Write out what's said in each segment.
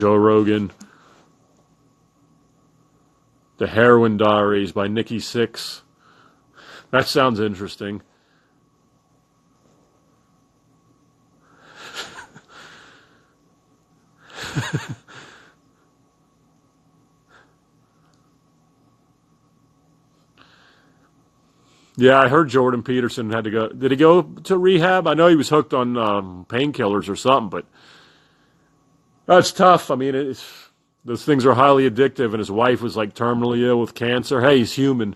Joe Rogan. The Heroin Diaries by Nikki Sixx. That sounds interesting. Yeah, I heard Jordan Peterson had to go. Did he go to rehab? I know he was hooked on painkillers or something, but that's tough. I mean, those things are highly addictive, and his wife was like terminally ill with cancer. Hey, he's human.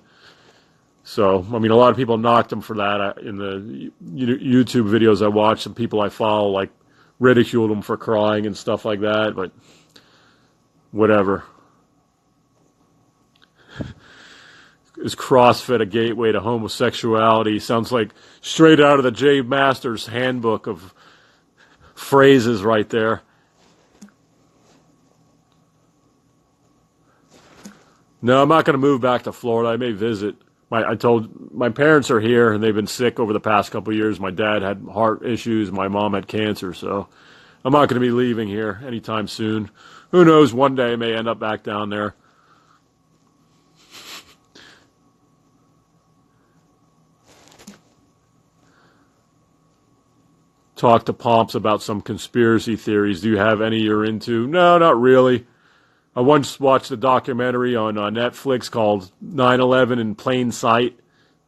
So, I mean, a lot of people knocked him for that. In the YouTube videos I watched, some people I follow like ridiculed him for crying and stuff like that, but whatever. Is CrossFit a gateway to homosexuality? Sounds like straight out of the J Masters handbook of phrases right there. No, I'm not going to move back to Florida. I may visit. I told my parents are here, and they've been sick over the past couple of years. My dad had heart issues. My mom had cancer, so I'm not going to be leaving here anytime soon. Who knows? One day I may end up back down there. Talk to Pomps about some conspiracy theories. Do you have any you're into? No, not really. I once watched a documentary on Netflix called 9/11 in Plain Sight,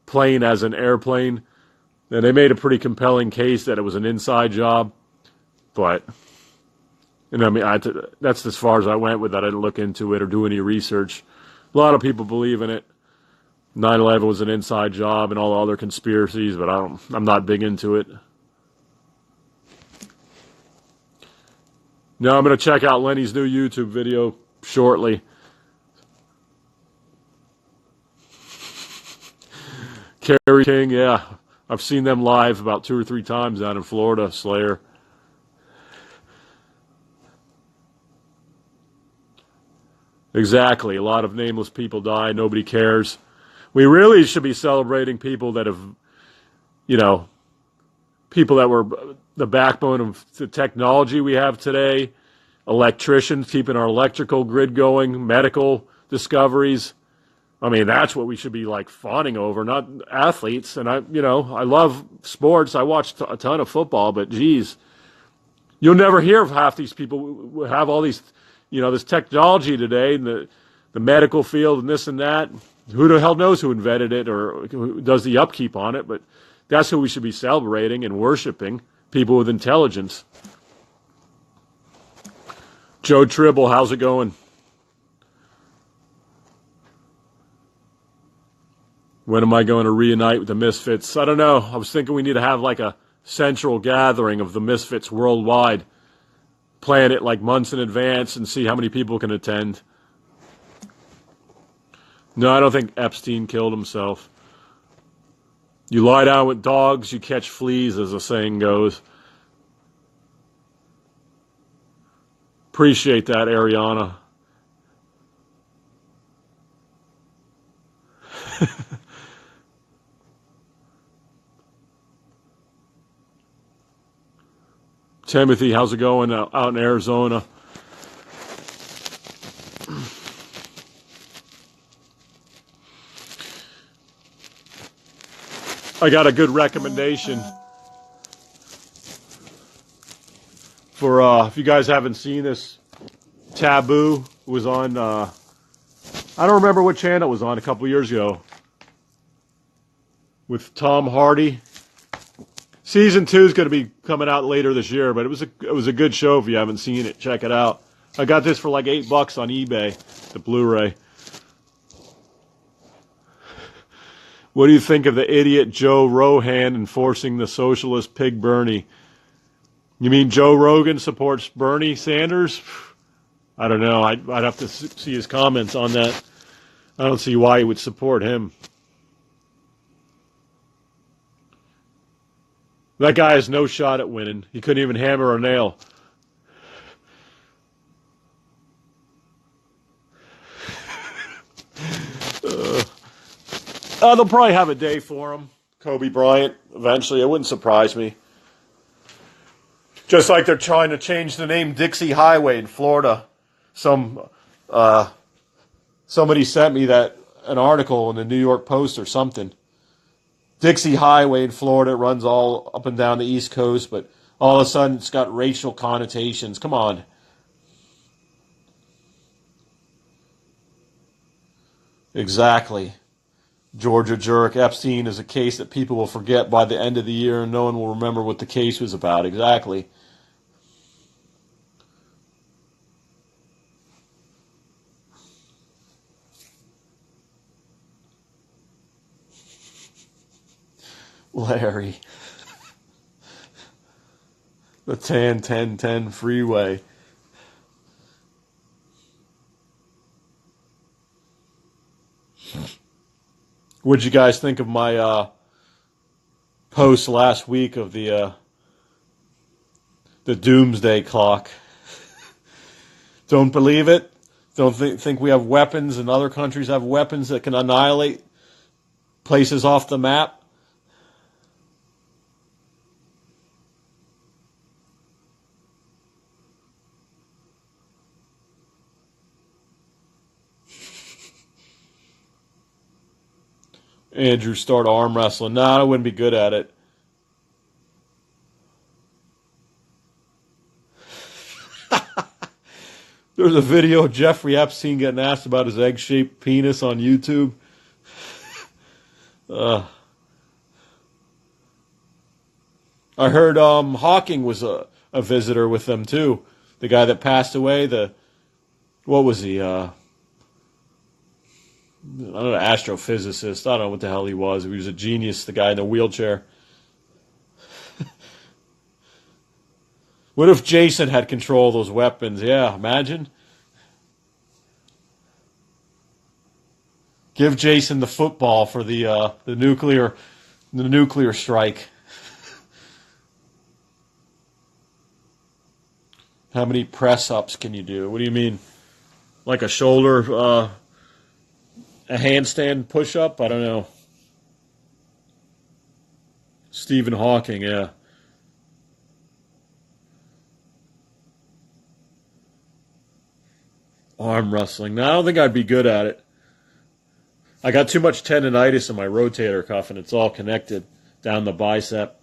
plane as an airplane. And they made a pretty compelling case that it was an inside job. But, I mean, that's as far as I went with that. I didn't look into it or do any research. A lot of people believe in it. 9/11 was an inside job and all the other conspiracies, but I'm not big into it. No, I'm going to check out Lenny's new YouTube video shortly. Kerry King, yeah. I've seen them live about 2 or 3 times down in Florida, Slayer. Exactly. A lot of nameless people die. Nobody cares. We really should be celebrating people that have, people that were the backbone of the technology we have today, electricians keeping our electrical grid going, medical discoveries. I mean, that's what we should be like fawning over, not athletes. And I love sports. I watch a ton of football, but geez, you'll never hear of half these people who have all these, this technology today and the medical field and this and that. Who the hell knows who invented it or who does the upkeep on it? But that's who we should be celebrating and worshiping. People with intelligence. Joe Tribble, how's it going? When am I going to reunite with the Misfits? I don't know. I was thinking we need to have like a central gathering of the Misfits worldwide. Plan it like months in advance and see how many people can attend. No, I don't think Epstein killed himself. You lie down with dogs, you catch fleas, as the saying goes. Appreciate that, Ariana. Timothy, how's it going out in Arizona? I got a good recommendation for if you guys haven't seen this. Taboo was on I don't remember what channel it was on a couple years ago with Tom Hardy. Season 2 is going to be coming out later this year, but it was a good show. If you haven't seen it, check it out. I got this for like $8 on eBay, the Blu-ray. What do you think of the idiot Joe Rogan enforcing the socialist pig Bernie? You mean Joe Rogan supports Bernie Sanders? I don't know. I'd have to see his comments on that. I don't see why he would support him. That guy has no shot at winning. He couldn't even hammer a nail. They'll probably have a day for him. Kobe Bryant, eventually. It wouldn't surprise me. Just like they're trying to change the name Dixie Highway in Florida. Somebody sent me an article in the New York Post or something. Dixie Highway in Florida runs all up and down the East Coast, but all of a sudden it's got racial connotations. Come on. Exactly. Georgia jerk. Epstein is a case that people will forget by the end of the year, and no one will remember what the case was about. Exactly. Larry. The 10-10-10 freeway. What'd you guys think of my post last week of the Doomsday clock? Don't believe it? Don't think we have weapons and other countries have weapons that can annihilate places off the map? Andrew, start arm wrestling. Nah, I wouldn't be good at it. There's a video of Jeffrey Epstein getting asked about his egg-shaped penis on YouTube. I heard Hawking was a visitor with them too. The guy that passed away. What was he? I don't know, astrophysicist. I don't know what the hell he was. He was a genius, the guy in the wheelchair. What if Jason had control of those weapons? Yeah, imagine. Give Jason the football for the nuclear strike. How many press-ups can you do? What do you mean? Like a shoulder, a handstand push-up? I don't know. Stephen Hawking, yeah. Arm wrestling. No, I don't think I'd be good at it. I got too much tendonitis in my rotator cuff, and it's all connected down the bicep.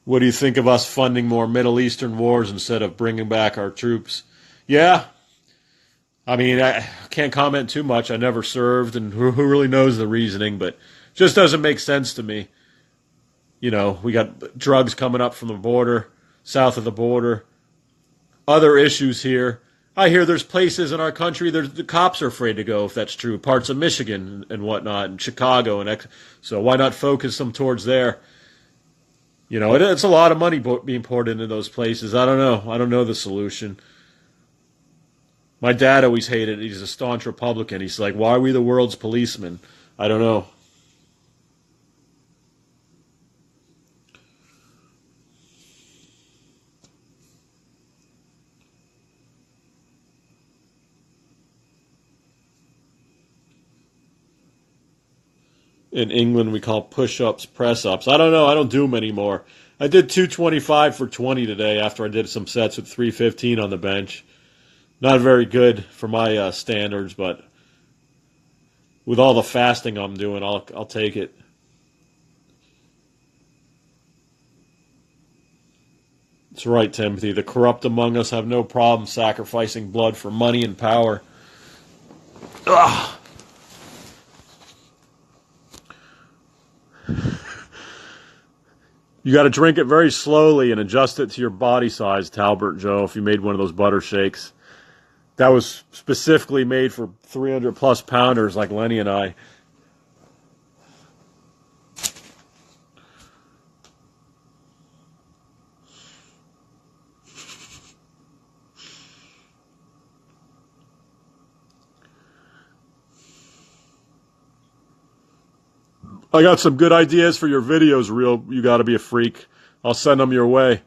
What do you think of us funding more Middle Eastern wars instead of bringing back our troops? Yeah. I mean, I can't comment too much. I never served, and who really knows the reasoning, but it just doesn't make sense to me. You know, we got drugs coming up from the border, south of the border, other issues here. I hear there's places in our country the cops are afraid to go, if that's true, parts of Michigan and whatnot, and Chicago, so why not focus them towards there? You know, it's a lot of money being poured into those places. I don't know. I don't know the solution. My dad always hated it. He's a staunch Republican. He's like, why are we the world's policemen? I don't know. In England, we call push-ups press-ups. I don't know. I don't do them anymore. I did 225 for 20 today after I did some sets with 315 on the bench. Not very good for my standards, but with all the fasting I'm doing, I'll take it. That's right, Timothy. The corrupt among us have no problem sacrificing blood for money and power. Ugh. You got to drink it very slowly and adjust it to your body size, Talbert Joe, if you made one of those butter shakes. That was specifically made for 300-plus pounders like Lenny and I. I got some good ideas for your videos, Real You Gotta Be a Freak. I'll send them your way.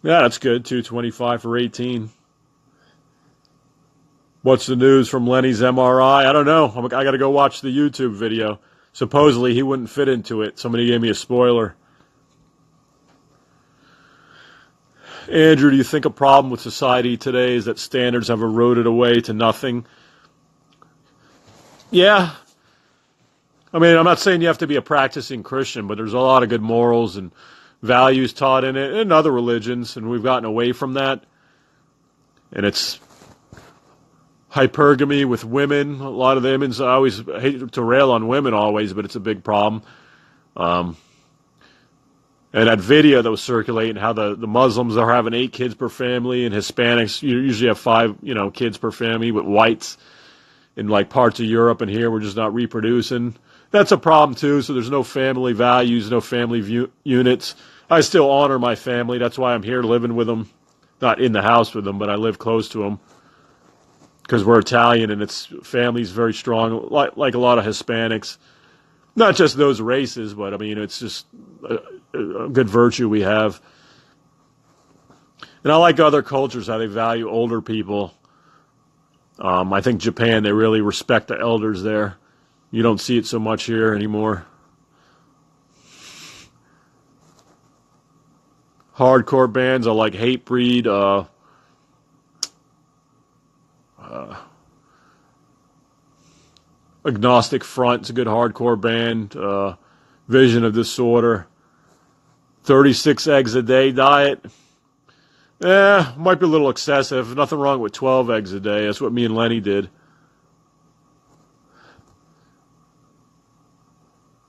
Yeah, that's good. 225 for 18. What's the news from Lenny's MRI? I don't know. I got to go watch the YouTube video. Supposedly he wouldn't fit into it. Somebody gave me a spoiler. Andrew, do you think a problem with society today is that standards have eroded away to nothing? Yeah. I mean, I'm not saying you have to be a practicing Christian, but there's a lot of good morals and values taught in it and other religions, and we've gotten away from that. And it's hypergamy with women. A lot of the women's, I always hate to rail on women always, but it's a big problem. And that video that was circulating, how the Muslims are having 8 kids per family, and Hispanics usually have 5, kids per family, but whites in like parts of Europe and here we're just not reproducing. That's a problem too. So there's no family values, no family units. I still honor my family. That's why I'm here living with them, not in the house with them, but I live close to them because we're Italian and it's family's very strong, like a lot of Hispanics. Not just those races, but I mean, it's just a good virtue we have. And I like other cultures, how they value older people. I think Japan, they really respect the elders there. You don't see it so much here anymore. Hardcore bands, I like Hatebreed, Agnostic Front, it's a good hardcore band. Vision of Disorder. 36 eggs a day diet. Might be a little excessive. Nothing wrong with 12 eggs a day. That's what me and Lenny did.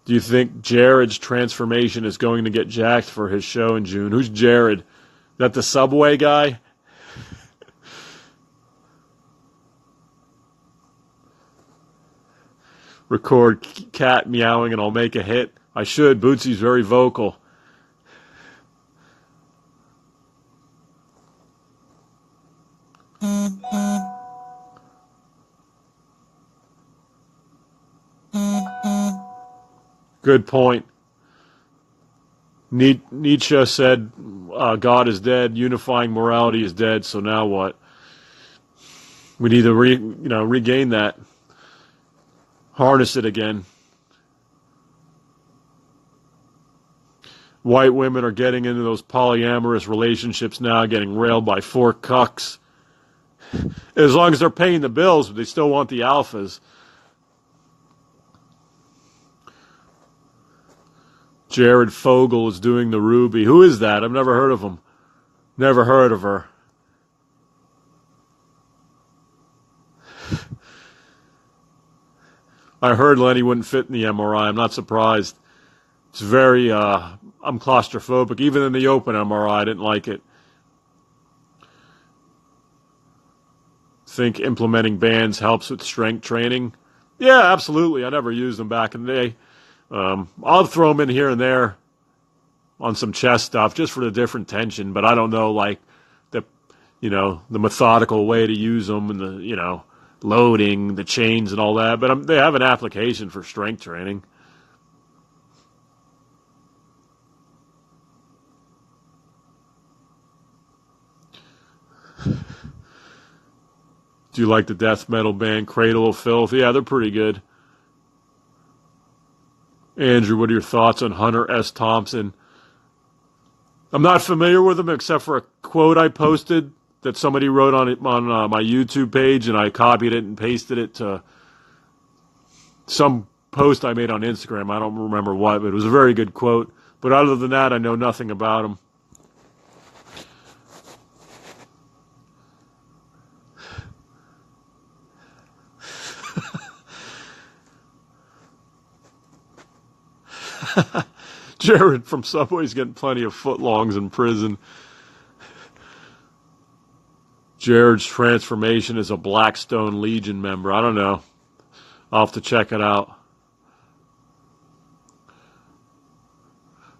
Do you think Jared's transformation is going to get jacked for his show in June? Who's Jared? Is that the Subway guy? Record cat meowing and I'll make a hit. I should. Bootsy's very vocal. Good point. Nietzsche said, God is dead, unifying morality is dead, so now what? We need to regain that. Harness it again. White women are getting into those polyamorous relationships now, getting railed by 4 cucks. As long as they're paying the bills, but they still want the alphas. Jared Fogle is doing the Ruby. Who is that? I've never heard of him. Never heard of her. I heard Lenny wouldn't fit in the MRI. I'm not surprised. It's very, I'm claustrophobic. Even in the open MRI, I didn't like it. Think implementing bands helps with strength training? Yeah, absolutely. I never used them back in the day. I'll throw them in here and there on some chest stuff just for the different tension, but I don't know like the methodical way to use them and the loading, the chains and all that, but they have an application for strength training. Do you like the death metal band Cradle of Filth? Yeah, they're pretty good. Andrew, what are your thoughts on Hunter S. Thompson? I'm not familiar with him except for a quote I posted that somebody wrote on my YouTube page, and I copied it and pasted it to some post I made on Instagram. I don't remember what, but it was a very good quote. But other than that, I know nothing about him. Jared from Subway's getting plenty of footlongs in prison. Jared's transformation is a Blackstone Legion member. I don't know. I'll have to check it out.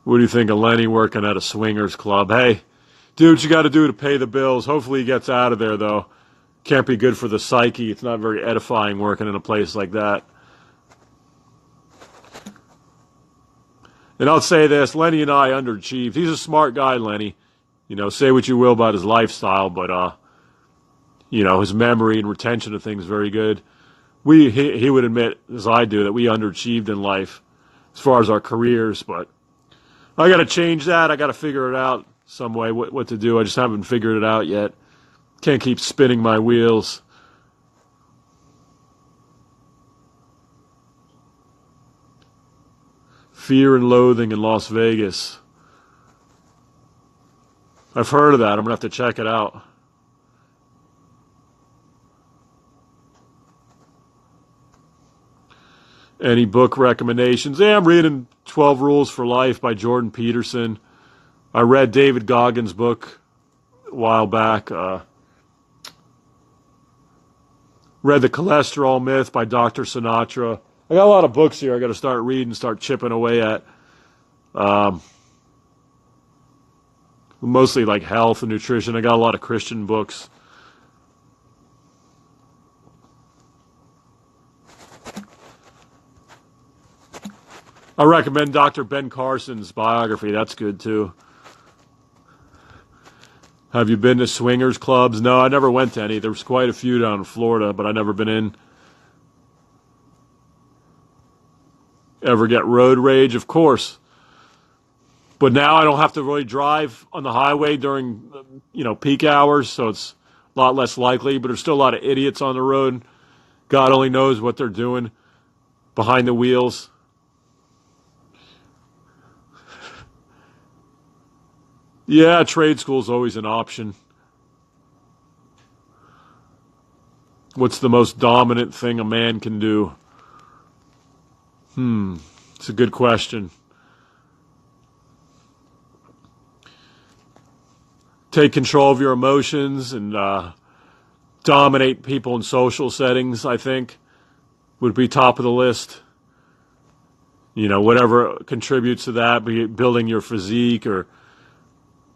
What do you think of Lenny working at a swingers club? Hey, do what you got to do to pay the bills. Hopefully he gets out of there, though. Can't be good for the psyche. It's not very edifying working in a place like that. And I'll say this, Lenny and I underachieved. He's a smart guy, Lenny. You know, say what you will about his lifestyle, but you know, his memory and retention of things very good. He would admit, as I do, that we underachieved in life as far as our careers, but I got to change that. I got to figure it out some way, what to do. I just haven't figured it out yet. Can't keep spinning my wheels. Fear and Loathing in Las Vegas. I've heard of that. I'm going to have to check it out. Any book recommendations? Yeah, I'm reading 12 Rules for Life by Jordan Peterson. I read David Goggins' book a while back. Read The Cholesterol Myth by Dr. Sinatra. I got a lot of books here I got to start reading, start chipping away at. Mostly like health and nutrition. I got a lot of Christian books. I recommend Dr. Ben Carson's biography. That's good too. Have you been to swingers clubs? No, I never went to any. There's quite a few down in Florida, but I never been in. Ever get road rage? Of course. But now I don't have to really drive on the highway during, you know, peak hours, so it's a lot less likely. But there's still a lot of idiots on the road. God only knows what they're doing behind the wheels. Yeah, trade school's always an option. What's the most dominant thing a man can do? It's a good question. Take control of your emotions and dominate people in social settings, I think, would be top of the list. You know, whatever contributes to that, be it building your physique or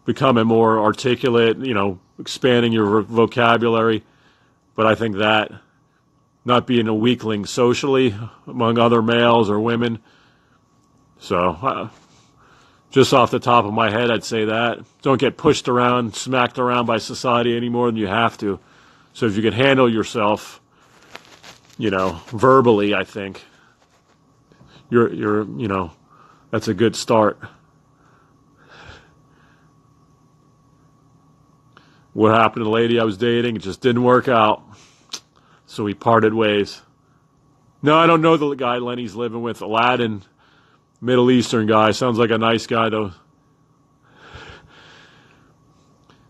becoming more articulate, you know, expanding your vocabulary. But I think that not being a weakling socially among other males or women. So just off the top of my head, I'd say that. Don't get pushed around, smacked around by society any more than you have to. So if you can handle yourself, you know, verbally, I think you're you know, that's a good start. What happened to the lady I was dating? It just didn't work out. So we parted ways. No, I don't know the guy Lenny's living with. Aladdin, Middle Eastern guy. Sounds like a nice guy, though.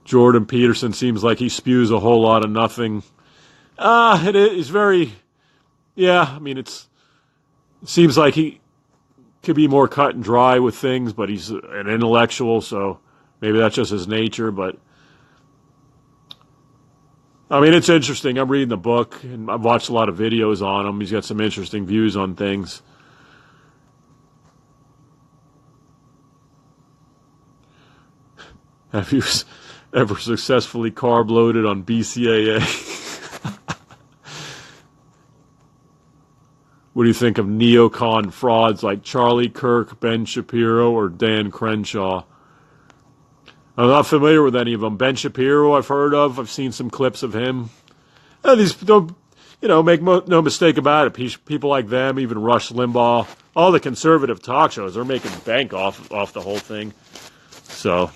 Jordan Peterson seems like he spews a whole lot of nothing. It is very, yeah, I mean, it seems like he could be more cut and dry with things, but he's an intellectual, so maybe that's just his nature, but I mean, it's interesting. I'm reading the book, and I've watched a lot of videos on him. He's got some interesting views on things. Have you ever successfully carb loaded on BCAA? What do you think of neocon frauds like Charlie Kirk, Ben Shapiro, or Dan Crenshaw? I'm not familiar with any of them. Ben Shapiro, I've heard of. I've seen some clips of him. These don't, you know, make no mistake about it. People like them, even Rush Limbaugh, all the conservative talk shows, they're making bank off the whole thing. So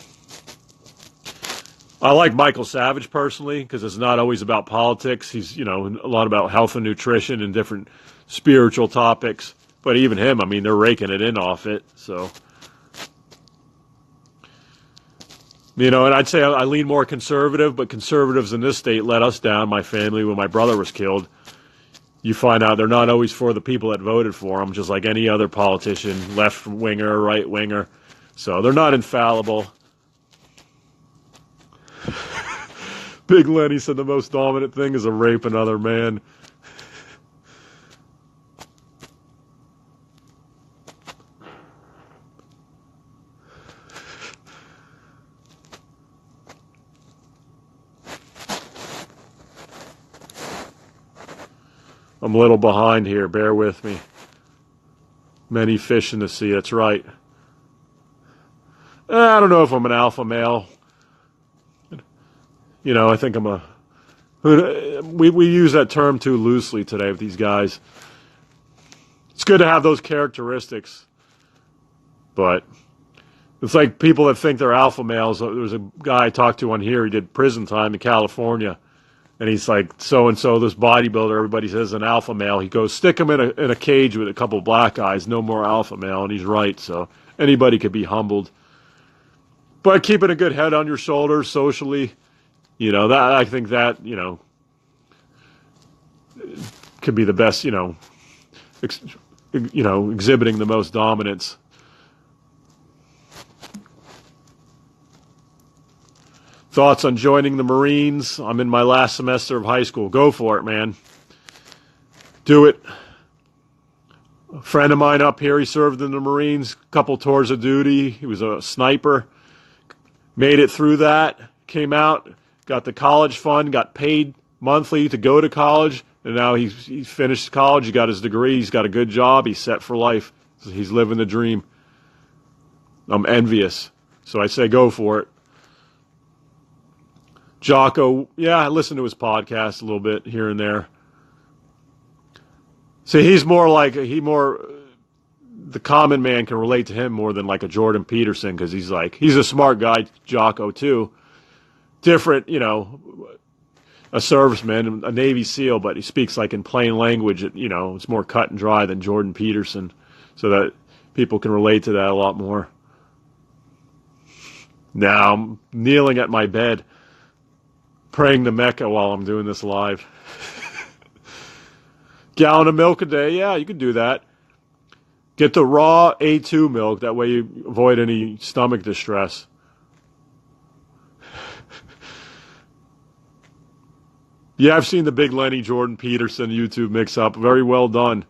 I like Michael Savage personally because it's not always about politics. He's, you know, a lot about health and nutrition and different spiritual topics. But even him, I mean, they're raking it in off it. So, you know, and I'd say I lean more conservative, but conservatives in this state let us down, my family, when my brother was killed. You find out they're not always for the people that voted for them, just like any other politician, left-winger, right-winger. So they're not infallible. Big Lenny said the most dominant thing is to rape another man. I'm a little behind here. Bear with me. Many fish in the sea. That's right. I don't know if I'm an alpha male. I think I'm a. We use that term too loosely today with these guys. It's good to have those characteristics, but it's like people that think they're alpha males. There was a guy I talked to on here. He did prison time in California, and he's like, so and so, this bodybuilder. Everybody says an alpha male. He goes, stick him in a cage with a couple of black guys. No more alpha male, and he's right. So anybody could be humbled, but keeping a good head on your shoulders socially, that I think that could be the best. Exhibiting the most dominance. Thoughts on joining the Marines? I'm in my last semester of high school. Go for it, man. Do it. A friend of mine up here, he served in the Marines, a couple tours of duty. He was a sniper. Made it through that. Came out, got the college fund, got paid monthly to go to college, and now he's finished college. He got his degree. He's got a good job. He's set for life. He's living the dream. I'm envious. So I say go for it. Jocko, yeah, I listen to his podcast a little bit here and there. See, the common man can relate to him more than like a Jordan Peterson, because he's a smart guy, Jocko, too. Different, a serviceman, a Navy SEAL, but he speaks like in plain language. It's more cut and dry than Jordan Peterson, so that people can relate to that a lot more. Now I'm kneeling at my bed, praying to Mecca while I'm doing this live. Gallon of milk a day, yeah, you can do that. Get the raw A2 milk, that way you avoid any stomach distress. Yeah, I've seen the big Lenny Jordan Peterson YouTube mix-up. Very well done.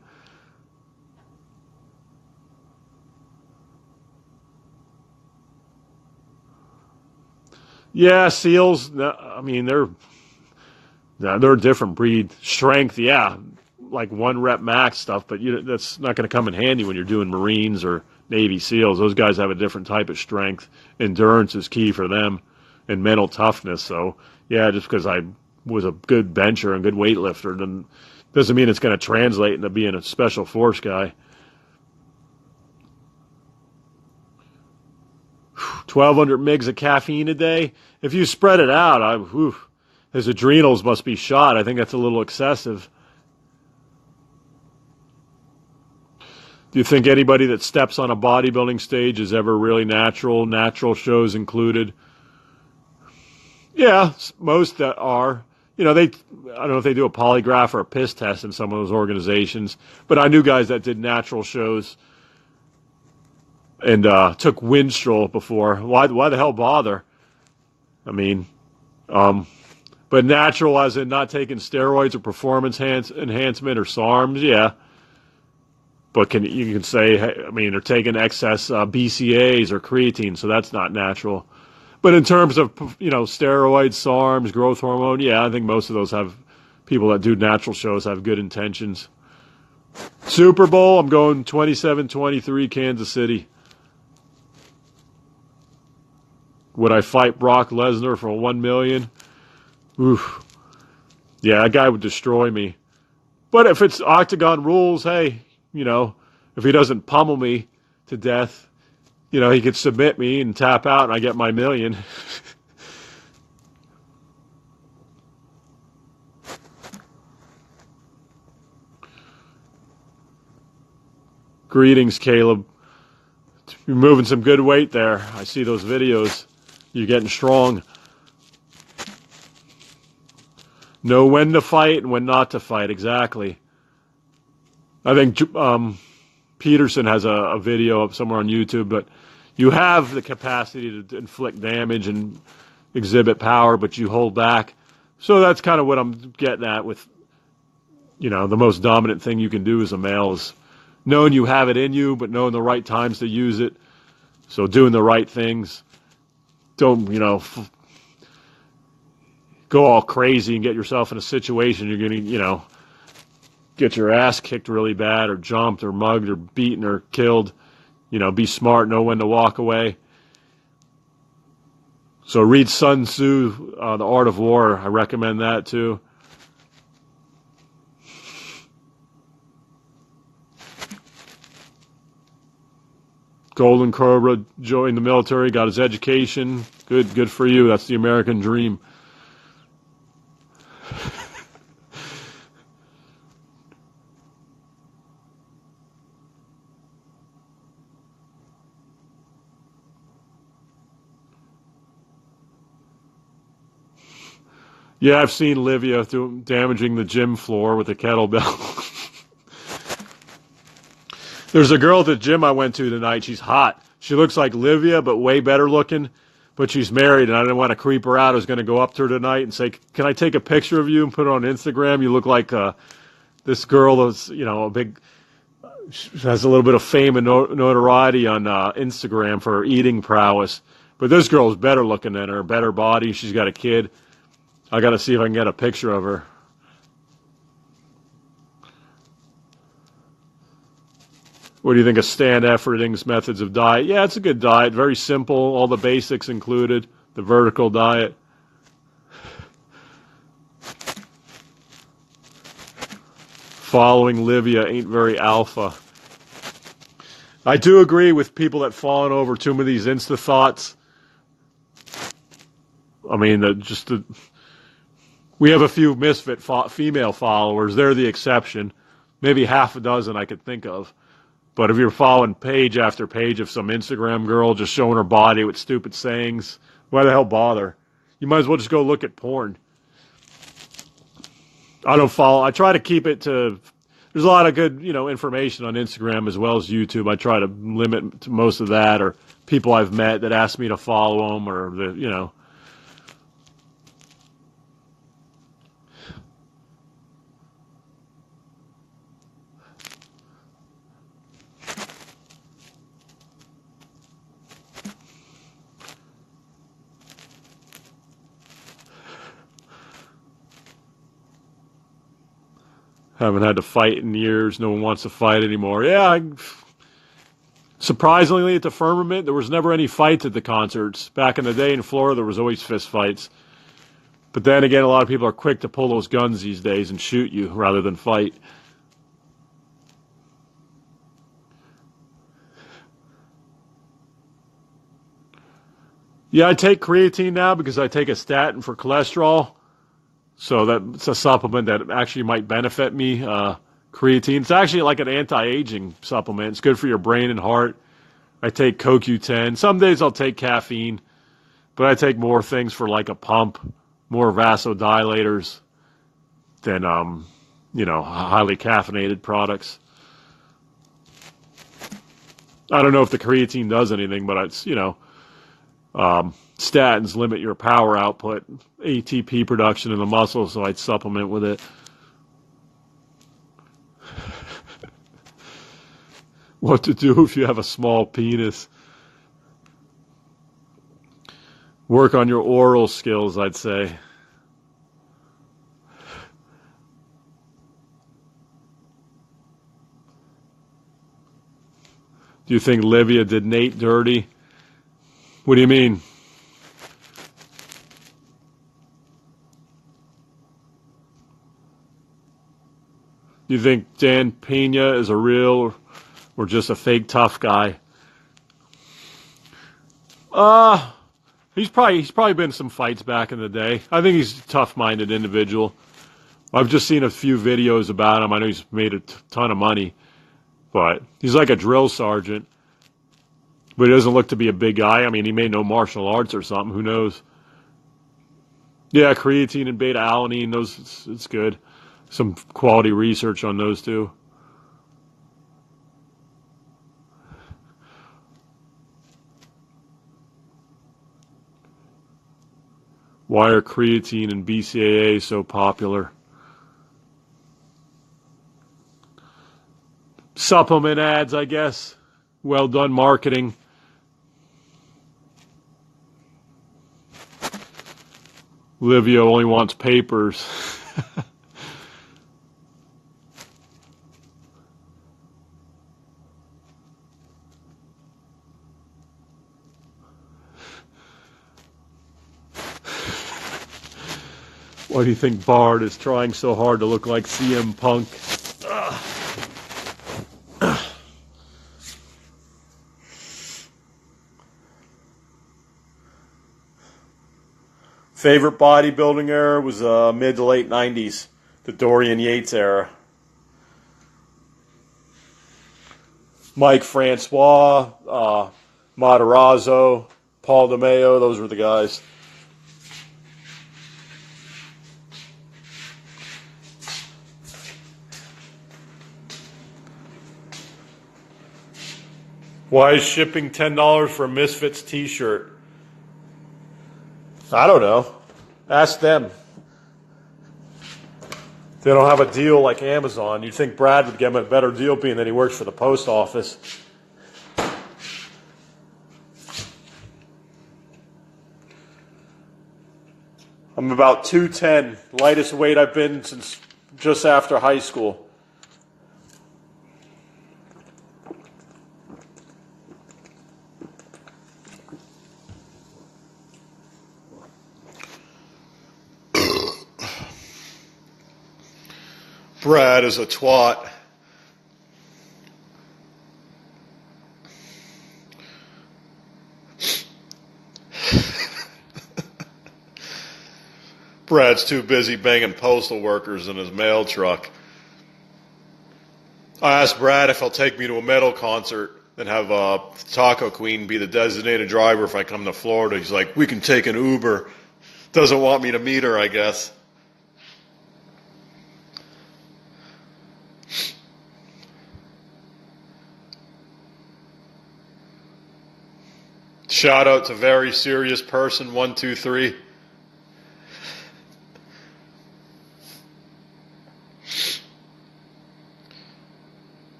Yeah, SEALs, I mean, they're a different breed. Strength, yeah, like 1 rep max stuff, but that's not going to come in handy when you're doing Marines or Navy SEALs. Those guys have a different type of strength. Endurance is key for them, and mental toughness. So, yeah, just because I was a good bencher and good weightlifter, then doesn't mean it's going to translate into being a special force guy. 1,200 mgs of caffeine a day. If you spread it out, his adrenals must be shot. I think that's a little excessive. Do you think anybody that steps on a bodybuilding stage is ever really natural? Natural shows included? Yeah, most that are. I don't know if they do a polygraph or a piss test in some of those organizations, but I knew guys that did natural shows and took Winstrol before. Why the hell bother? I mean, but natural as in not taking steroids or performance enhancement or SARMs, yeah. But you can say, hey, I mean, they're taking excess BCAAs or creatine, so that's not natural. But in terms of, steroids, SARMs, growth hormone, yeah, I think most of those people that do natural shows have good intentions. Super Bowl, I'm going 27-23 Kansas City. Would I fight Brock Lesnar for $1 million? Oof. Yeah, that guy would destroy me. But if it's octagon rules, hey, if he doesn't pummel me to death, he could submit me and tap out and I get my $1 million. Greetings, Caleb. You're moving some good weight there. I see those videos. You're getting strong. Know when to fight and when not to fight, exactly. I think Peterson has a video up somewhere on YouTube, but you have the capacity to inflict damage and exhibit power, but you hold back. So that's kind of what I'm getting at with, the most dominant thing you can do as a male is knowing you have it in you, but knowing the right times to use it. So doing the right things. Don't, go all crazy and get yourself in a situation you're going to, get your ass kicked really bad or jumped or mugged or beaten or killed. Be smart, know when to walk away. So read Sun Tzu, The Art of War. I recommend that too. Golden Cobra joined the military, got his education. Good for you. That's the American dream. Yeah, I've seen Livia damaging the gym floor with a kettlebell. There's a girl at the gym I went to tonight. She's hot. She looks like Livia, but way better looking. But she's married, and I didn't want to creep her out. I was going to go up to her tonight and say, "Can I take a picture of you and put it on Instagram? You look like this girl that's, a big, has a little bit of fame and notoriety on Instagram for her eating prowess. But this girl's better looking than her, better body. She's got a kid. I got to see if I can get a picture of her." What do you think of Stan Efferding's methods of diet? Yeah, it's a good diet. Very simple. All the basics included. The vertical diet. Following Livia ain't very alpha. I do agree with people that fallen over too many of these Insta thoughts. I mean, we have a few misfit female followers. They're the exception. Maybe half a dozen I could think of. But if you're following page after page of some Instagram girl just showing her body with stupid sayings, why the hell bother? You might as well just go look at porn. I try to keep it to, there's a lot of good, information on Instagram as well as YouTube. I try to limit to most of that, or people I've met that ask me to follow them, or haven't had to fight in years. No one wants to fight anymore. Yeah, surprisingly, at the Firmament, there was never any fights at the concerts. Back in the day in Florida, there was always fist fights. But then again, a lot of people are quick to pull those guns these days and shoot you rather than fight. Yeah, I take creatine now because I take a statin for cholesterol. So that's a supplement that actually might benefit me. Creatine. It's actually like an anti-aging supplement. It's good for your brain and heart. I take CoQ10. Some days I'll take caffeine, but I take more things for like a pump, more vasodilators than highly caffeinated products. I don't know if the creatine does anything, but it's statins limit your power output, ATP production in the muscles, so I'd supplement with it. What to do if you have a small penis? Work on your oral skills, I'd say. Do you think Livia did Nate dirty? What do you mean? Do you think Dan Pena is a real or just a fake tough guy? He's probably been in some fights back in the day. I think he's a tough-minded individual. I've just seen a few videos about him. I know he's made a ton of money, but he's like a drill sergeant. But he doesn't look to be a big guy. I mean, he may know martial arts or something. Who knows? Yeah, creatine and beta-alanine, those, it's good. Some quality research on those too. Why are creatine and BCAA so popular? Supplement ads, I guess. Well done marketing. Livia only wants papers. Why do you think Bard is trying so hard to look like CM Punk? Favorite bodybuilding era was mid to late 90s, the Dorian Yates era. Mike Francois, Matarazzo, Paul DeMeo, those were the guys. Why is shipping $10 for a Misfits t-shirt? I don't know. Ask them. They don't have a deal like Amazon. You'd think Brad would give him a better deal being that he works for the post office. I'm about 210, lightest weight I've been since just after high school. Brad is a twat. Brad's too busy banging postal workers in his mail truck. I asked Brad if he'll take me to a metal concert and have Taco Queen be the designated driver if I come to Florida. He's like, we can take an Uber. Doesn't want me to meet her, I guess. Shout out to very serious person 123.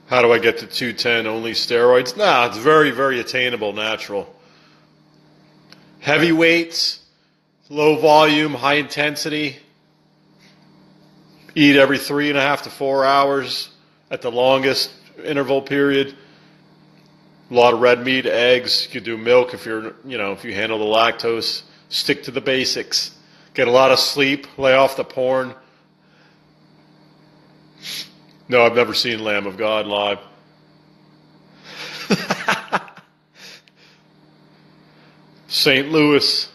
How do I get to 210? Only steroids? Nah, it's very, very attainable, natural. Heavy weights, low volume, high intensity. Eat every 3.5 to 4 hours at the longest interval period. A lot of red meat, eggs. You could do milk if if you handle the lactose. Stick to the basics. Get a lot of sleep. Lay off the porn. No, I've never seen Lamb of God live. St. Louis.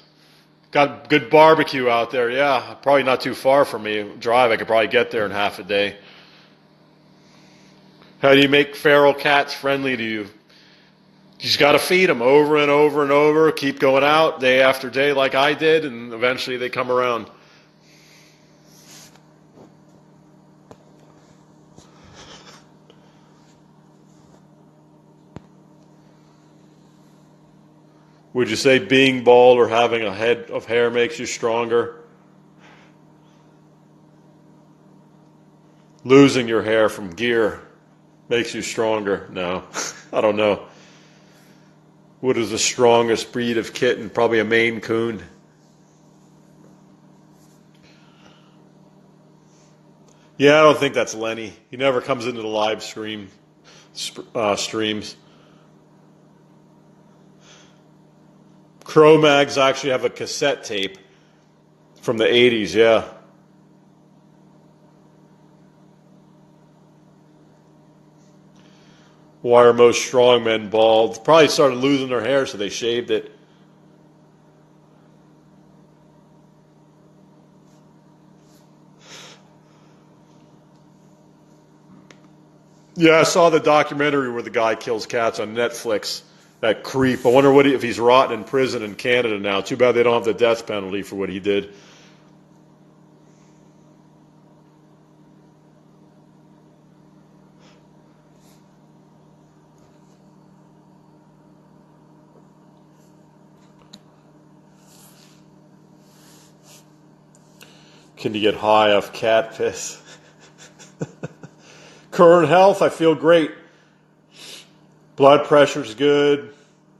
Got good barbecue out there, yeah. Probably not too far from me. Drive, I could probably get there in half a day. How do you make feral cats friendly to you? You just got to feed them over and over and over. Keep going out day after day like I did, and eventually they come around. Would you say being bald or having a head of hair makes you stronger? Losing your hair from gear makes you stronger? No, I don't know. What is the strongest breed of kitten? Probably a Maine Coon. Yeah, I don't think that's Lenny. He never comes into the live streams. Cro-Mags actually have a cassette tape from the 80s, yeah. Why are most strongmen bald? Probably started losing their hair, so they shaved it. Yeah, I saw the documentary where the guy kills cats on Netflix. That creep. I wonder if he's rotting in prison in Canada now. Too bad they don't have the death penalty for what he did. Can you get high off cat piss? Current health, I feel great. Blood pressure's good.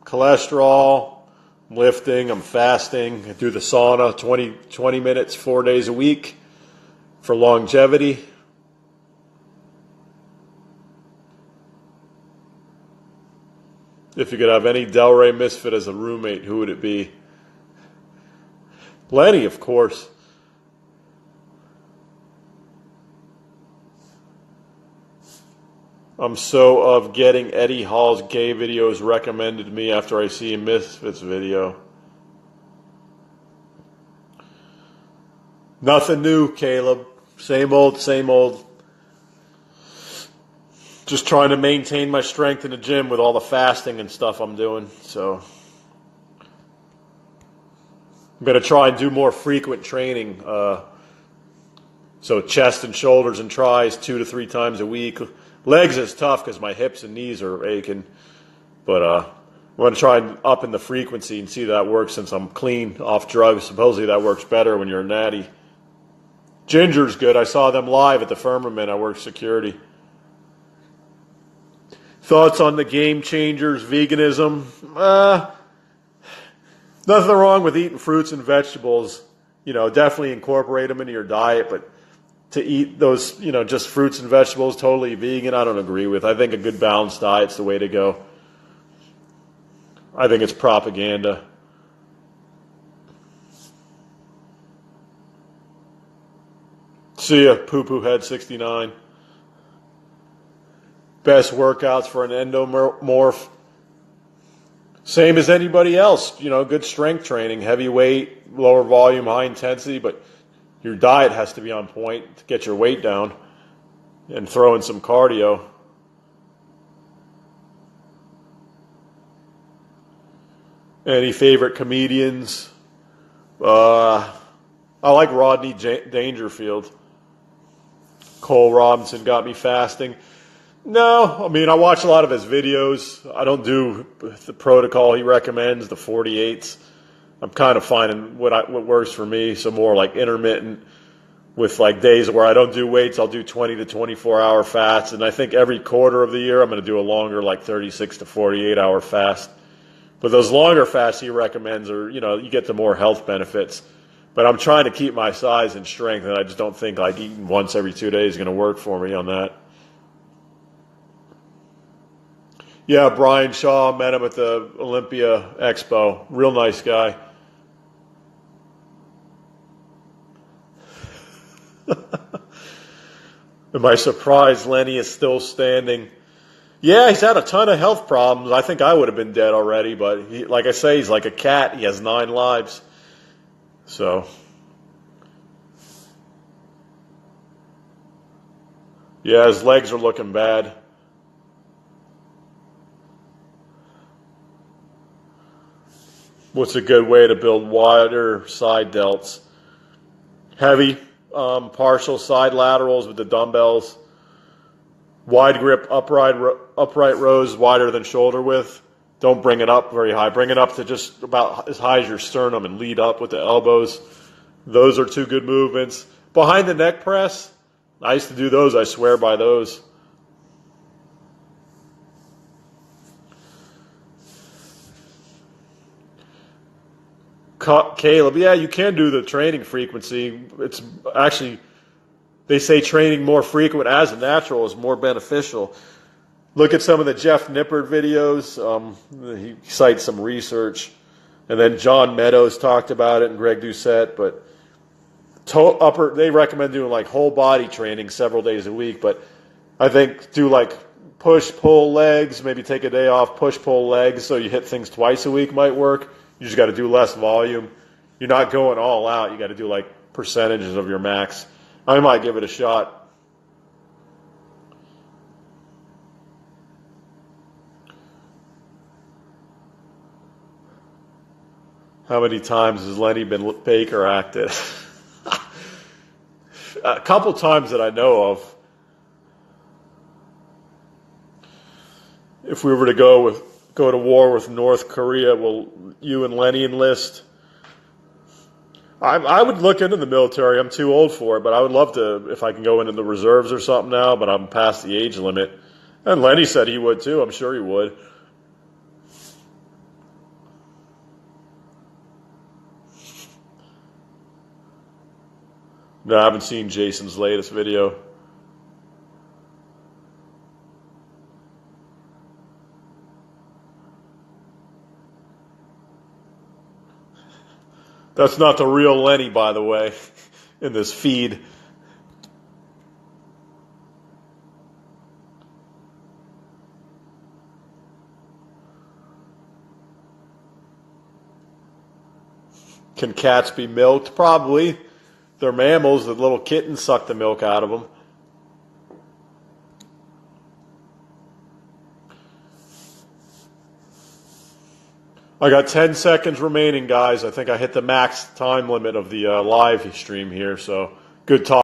Cholesterol. I'm lifting. I'm fasting. I do the sauna 20 minutes, 4 days a week for longevity. If you could have any Delray misfit as a roommate, who would it be? Lenny, of course. I'm so of getting Eddie Hall's gay videos recommended to me after I see a Misfits video. Nothing new, Caleb. Same old, same old. Just trying to maintain my strength in the gym with all the fasting and stuff I'm doing. So I'm going to try and do more frequent training. So chest and shoulders and tries 2 to 3 times a week. Legs is tough because my hips and knees are aching. But I'm going to try and up in the frequency and see if that works since I'm clean off drugs. Supposedly that works better when you're a natty. Ginger's good. I saw them live at the Firmament. I worked security. Thoughts on the Game Changers, veganism? Nothing wrong with eating fruits and vegetables. You know, definitely incorporate them into your diet, but to eat those, you know, just fruits and vegetables, totally vegan, I don't agree with. I think a good balanced diet's the way to go. I think it's propaganda. See ya, Poo Poo Head 69. Best workouts for an endomorph. Same as anybody else, you know, good strength training, heavy weight, lower volume, high intensity, but your diet has to be on point to get your weight down and throw in some cardio. Any favorite comedians? I like Rodney Dangerfield. Cole Robinson got me fasting. No, I mean, I watch a lot of his videos. I don't do the protocol he recommends, the 48s. I'm kind of finding what works for me, so more like intermittent with like days where I don't do weights. I'll do 20 to 24 hour fasts, and I think every quarter of the year I'm going to do a longer, like 36 to 48 hour fast. But those longer fasts he recommends are, you know, you get the more health benefits. But I'm trying to keep my size and strength, and I just don't think like eating once every 2 days is going to work for me on that. Yeah, Brian Shaw, met him at the Olympia Expo. Real nice guy. Am I surprised Lenny is still standing? Yeah, he's had a ton of health problems. I think I would have been dead already, but he, like I say, he's like a cat. He has 9 lives. So, yeah, his legs are looking bad. What's a good way to build wider side delts? Heavy, partial side laterals with the dumbbells. Wide grip upright rows wider than shoulder width. Don't bring it up very high. Bring it up to just about as high as your sternum and lead up with the elbows. Those are 2 good movements. Behind the neck press, I used to do those. I swear by those. Caleb, yeah, you can do the training frequency. It's actually, they say training more frequent as a natural is more beneficial. Look at some of the Jeff Nippert videos. He cites some research. And then John Meadows talked about it and Greg Doucette. But they recommend doing like whole body training several days a week. But I think do like push, pull legs, maybe take a day off, push, pull legs, so you hit things twice a week might work. You just got to do less volume. You're not going all out. You got to do like percentages of your max. I might give it a shot. How many times has Lenny been Baker acted? A couple times that I know of. If we were to go to war with North Korea, will you and Lenny enlist? I would look into the military. I'm too old for it, but I would love to if I can go into the reserves or something now, but I'm past the age limit. And Lenny said he would too. I'm sure he would. No, I haven't seen Jason's latest video. That's not the real Lenny, by the way, in this feed. Can cats be milked? Probably. They're mammals. The little kittens suck the milk out of them. I got 10 seconds remaining, guys. I think I hit the max time limit of the live stream here, so good talk.